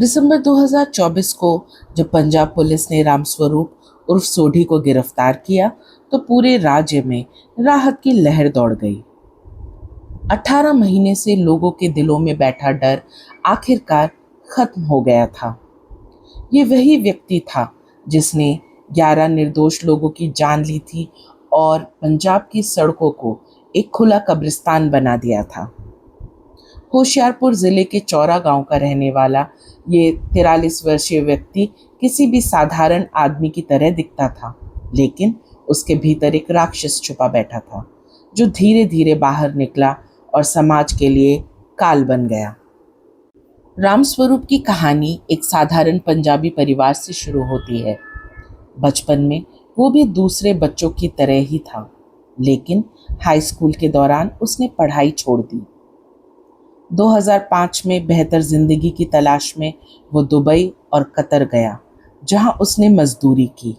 दिसंबर 2024 को जब पंजाब पुलिस ने रामस्वरूप उर्फ सोढ़ी को गिरफ्तार किया तो पूरे राज्य में राहत की लहर दौड़ गई। 18 महीने से लोगों के दिलों में बैठा डर आखिरकार खत्म हो गया था। ये वही व्यक्ति था जिसने 11 निर्दोष लोगों की जान ली थी और पंजाब की सड़कों को एक खुला कब्रिस्तान बना दिया था। होशियारपुर जिले के चौरा गांव का रहने वाला ये 43 वर्षीय व्यक्ति किसी भी साधारण आदमी की तरह दिखता था, लेकिन उसके भीतर एक राक्षस छुपा बैठा था जो धीरे धीरे बाहर निकला और समाज के लिए काल बन गया। रामस्वरूप की कहानी एक साधारण पंजाबी परिवार से शुरू होती है। बचपन में वो भी दूसरे बच्चों की तरह ही था, लेकिन हाई स्कूल के दौरान उसने पढ़ाई छोड़ दी। 2005 में बेहतर जिंदगी की तलाश में वो दुबई और कतर गया, जहां उसने मजदूरी की।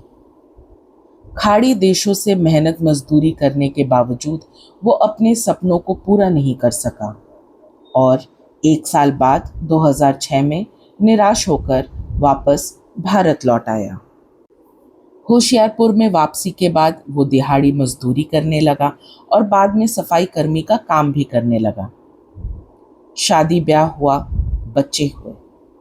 खाड़ी देशों से मेहनत मजदूरी करने के बावजूद वो अपने सपनों को पूरा नहीं कर सका और 1 साल बाद 2006 में निराश होकर वापस भारत लौट आया। होशियारपुर में वापसी के बाद वो दिहाड़ी मजदूरी करने लगा और बाद में सफाई कर्मी का काम भी करने लगा। शादी ब्याह हुआ, बच्चे हुए,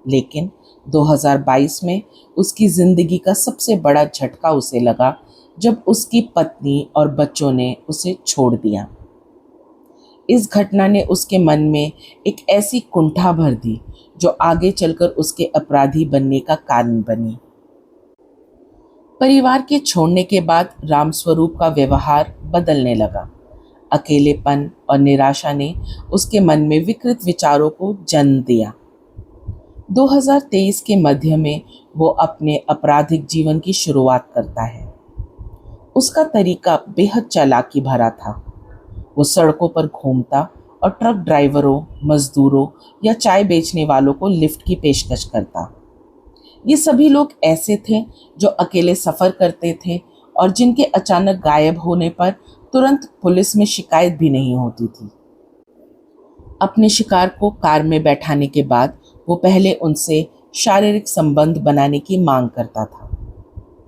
लेकिन 2022 में उसकी जिंदगी का सबसे बड़ा झटका उसे लगा जब उसकी पत्नी और बच्चों ने उसे छोड़ दिया। इस घटना ने उसके मन में एक ऐसी कुंठा भर दी जो आगे चलकर उसके अपराधी बनने का कारण बनी। परिवार के छोड़ने के बाद रामस्वरूप का व्यवहार बदलने लगा। अकेलेपन और निराशा ने उसके मन में विकृत विचारों को जन्म दिया। 2023 के मध्य में वो अपने आपराधिक जीवन की शुरुआत करता है। उसका तरीका बेहद चालाकी भरा था। वो सड़कों पर घूमता और ट्रक ड्राइवरों, मजदूरों या चाय बेचने वालों को लिफ्ट की पेशकश करता। ये सभी लोग ऐसे थे जो अकेले सफ़र करते थे और जिनके अचानक गायब होने पर तुरंत पुलिस में शिकायत भी नहीं होती थी। अपने शिकार को कार में बैठाने के बाद वो पहले उनसे शारीरिक संबंध बनाने की मांग करता था।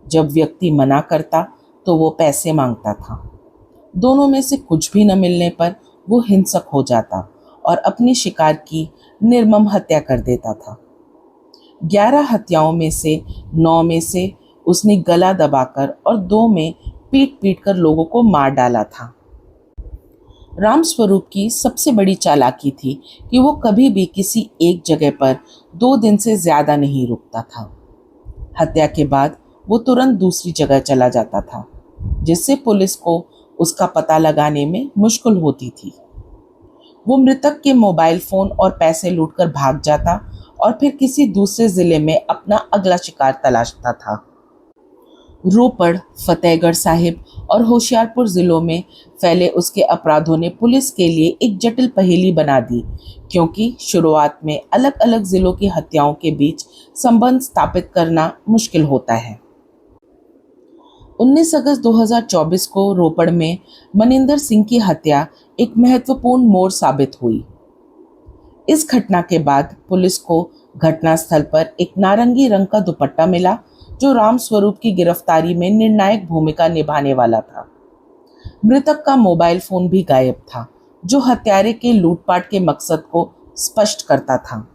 जब व्यक्ति मना करता तो वो पैसे मांगता था। दोनों में से कुछ भी न मिलने पर वो हिंसक हो जाता और अपने शिकार की निर्मम हत्या कर देता था। 11 हत्याओं में से 9 में से उसने गला दबाकर और 2 में पीट पीट कर लोगों को मार डाला था। रामस्वरूप की सबसे बड़ी चालाकी थी कि वो कभी भी किसी एक जगह पर 2 दिन से ज्यादा नहीं रुकता था। हत्या के बाद वो तुरंत दूसरी जगह चला जाता था, जिससे पुलिस को उसका पता लगाने में मुश्किल होती थी। वो मृतक के मोबाइल फोन और पैसे लूटकर भाग जाता और फिर किसी दूसरे जिले में अपना अगला शिकार तलाशता था। रोपड़, फतेहगढ़ साहिब और होशियारपुर जिलों में फैले उसके अपराधों ने पुलिस के लिए एक जटिल पहेली बना दी, क्योंकि शुरुआत में अलग अलग जिलों की हत्याओं के बीच संबंध स्थापित करना मुश्किल होता है। 19 अगस्त 2024 को रोपड़ में मनिंदर सिंह की हत्या एक महत्वपूर्ण मोड़ साबित हुई। इस घटना के बाद पुलिस को घटनास्थल पर एक नारंगी रंग का दुपट्टा मिला जो रामस्वरूप की गिरफ्तारी में निर्णायक भूमिका निभाने वाला था। मृतक का मोबाइल फोन भी गायब था, जो हत्यारे के लूटपाट के मकसद को स्पष्ट करता था।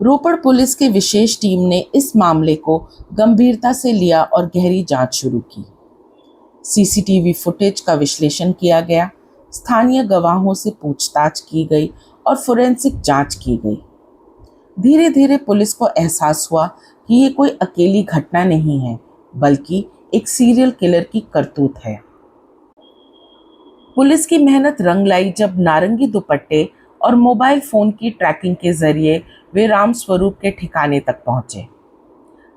रोपड़ पुलिस की विशेष टीम ने इस मामले को गंभीरता से लिया और गहरी जांच शुरू की। सीसीटीवी फुटेज का विश्लेषण किया गया, स्थानीय गवाहों से पूछताछ की गई और फोरेंसिक जांच की गई। धीरे धीरे पुलिस को एहसास हुआ कि ये कोई अकेली घटना नहीं है, बल्कि एक सीरियल किलर की करतूत है। पुलिस की मेहनत रंग लाई जब नारंगी दुपट्टे और मोबाइल फोन की ट्रैकिंग के जरिए वे रामस्वरूप के ठिकाने तक पहुंचे।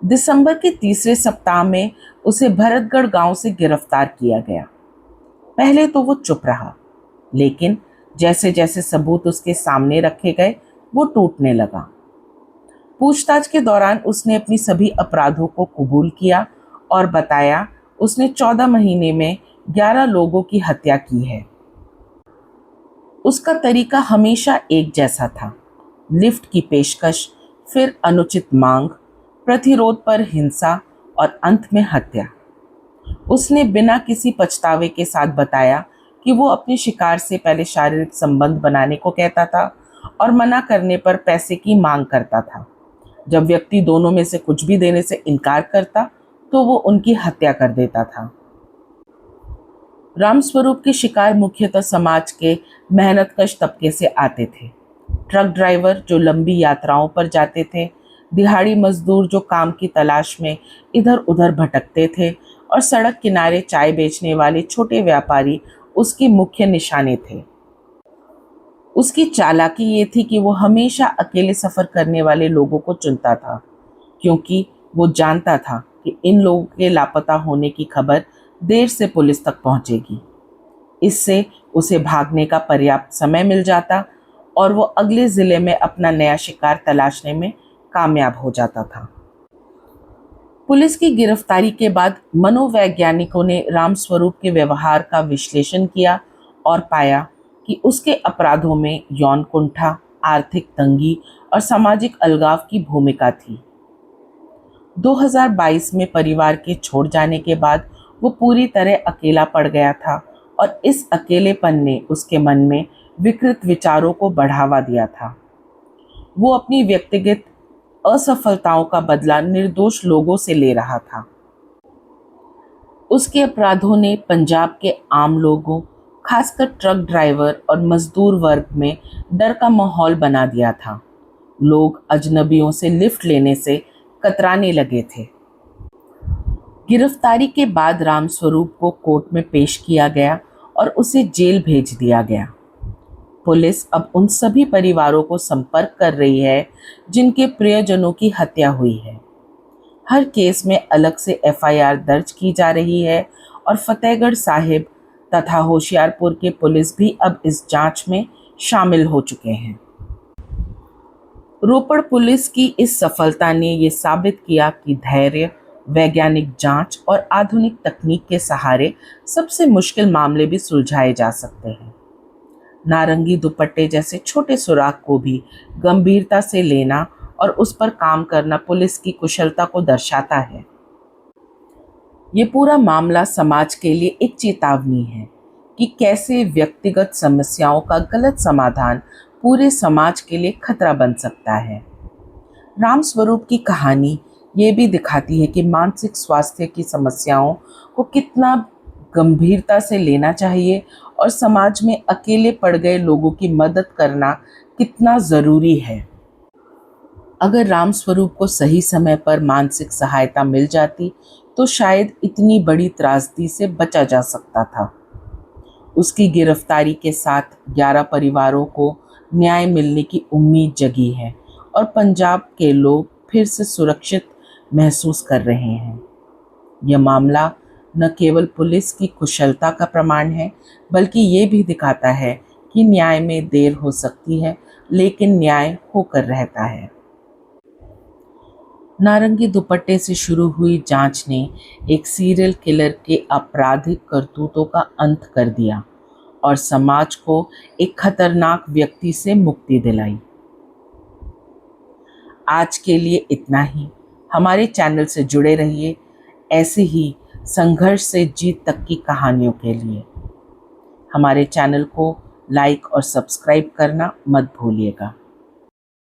दिसंबर के तीसरे सप्ताह में उसे भरतगढ़ गांव से गिरफ्तार किया गया। पहले तो वो चुप रहा, लेकिन जैसे जैसे सबूत उसके सामने रखे गए वो टूटने लगा। पूछताछ के दौरान उसने अपनी सभी अपराधों को कबूल किया और बताया उसने 14 महीने में 11 लोगों की हत्या की है। उसका तरीका हमेशा एक जैसा था, लिफ्ट की पेशकश, फिर अनुचित मांग, प्रतिरोध पर हिंसा और अंत में हत्या। उसने बिना किसी पछतावे के साथ बताया कि वो अपने शिकार से पहले शारीरिक संबंध बनाने को कहता था और मना करने पर पैसे की मांग करता था। जब व्यक्ति दोनों में से कुछ भी देने से इनकार करता तो वो उनकी हत्या कर देता था। रामस्वरूप के शिकार मुख्यतः समाज के मेहनतकश तबके से आते थे। ट्रक ड्राइवर जो लंबी यात्राओं पर जाते थे, दिहाड़ी मजदूर जो काम की तलाश में इधर उधर भटकते थे और सड़क किनारे चाय बेचने वाले छोटे व्यापारी उसके मुख्य निशाने थे। उसकी चालाकी ये थी कि वो हमेशा अकेले सफर करने वाले लोगों को चुनता था, क्योंकि वो जानता था कि इन लोगों के लापता होने की खबर देर से पुलिस तक पहुंचेगी। इससे उसे भागने का पर्याप्त समय मिल जाता और वो अगले जिले में अपना नया शिकार तलाशने में कामयाब हो जाता था। पुलिस की गिरफ्तारी के बाद मनोवैज्ञानिकों ने रामस्वरूप के व्यवहार का विश्लेषण किया और पाया कि उसके अपराधों में यौन कुंठा, आर्थिक तंगी और सामाजिक अलगाव की भूमिका थी। 2022 में परिवार के छोड़ जाने के बाद वो पूरी तरह अकेला पड़ गया था और इस अकेलेपन ने उसके मन में विकृत विचारों को बढ़ावा दिया था। वो अपनी व्यक्तिगत असफलताओं का बदला निर्दोष लोगों से ले रहा था। उसके अपराधों ने पंजाब के आम लोगों, खासकर ट्रक ड्राइवर और मजदूर वर्ग में डर का माहौल बना दिया था। लोग अजनबियों से लिफ्ट लेने से कतराने लगे थे। गिरफ्तारी के बाद रामस्वरूप को कोर्ट में पेश किया गया और उसे जेल भेज दिया गया। पुलिस अब उन सभी परिवारों को संपर्क कर रही है जिनके प्रियजनों की हत्या हुई है। हर केस में अलग से एफआईआर दर्ज की जा रही है और फतेहगढ़ साहिब तथा होशियारपुर के पुलिस भी अब इस जांच में शामिल हो चुके हैं। रोपड़ पुलिस की इस सफलता ने ये साबित किया कि धैर्य, वैज्ञानिक जांच और आधुनिक तकनीक के सहारे सबसे मुश्किल मामले भी सुलझाए जा सकते हैं। नारंगी दुपट्टे जैसे छोटे सुराग को भी गंभीरता से लेना और उस पर काम करना पुलिस की कुशलता को दर्शाता है। ये पूरा मामला समाज के लिए एक चेतावनी है कि कैसे व्यक्तिगत समस्याओं का गलत समाधान पूरे समाज के लिए खतरा बन सकता है। रामस्वरूप की कहानी ये भी दिखाती है कि मानसिक स्वास्थ्य की समस्याओं को कितना गंभीरता से लेना चाहिए और समाज में अकेले पड़ गए लोगों की मदद करना कितना ज़रूरी है। अगर रामस्वरूप को सही समय पर मानसिक सहायता मिल जाती तो शायद इतनी बड़ी त्रासदी से बचा जा सकता था। उसकी गिरफ्तारी के साथ 11 परिवारों को न्याय मिलने की उम्मीद जगी है और पंजाब के लोग फिर से सुरक्षित महसूस कर रहे हैं। यह मामला न केवल पुलिस की कुशलता का प्रमाण है, बल्कि ये भी दिखाता है कि न्याय में देर हो सकती है, लेकिन न्याय होकर रहता है। नारंगी दुपट्टे से शुरू हुई जांच ने एक सीरियल किलर के आपराधिक करतूतों का अंत कर दिया और समाज को एक खतरनाक व्यक्ति से मुक्ति दिलाई। आज के लिए इतना ही। हमारे चैनल से जुड़े रहिए ऐसे ही संघर्ष से जीत तक की कहानियों के लिए। हमारे चैनल को लाइक और सब्सक्राइब करना मत भूलिएगा।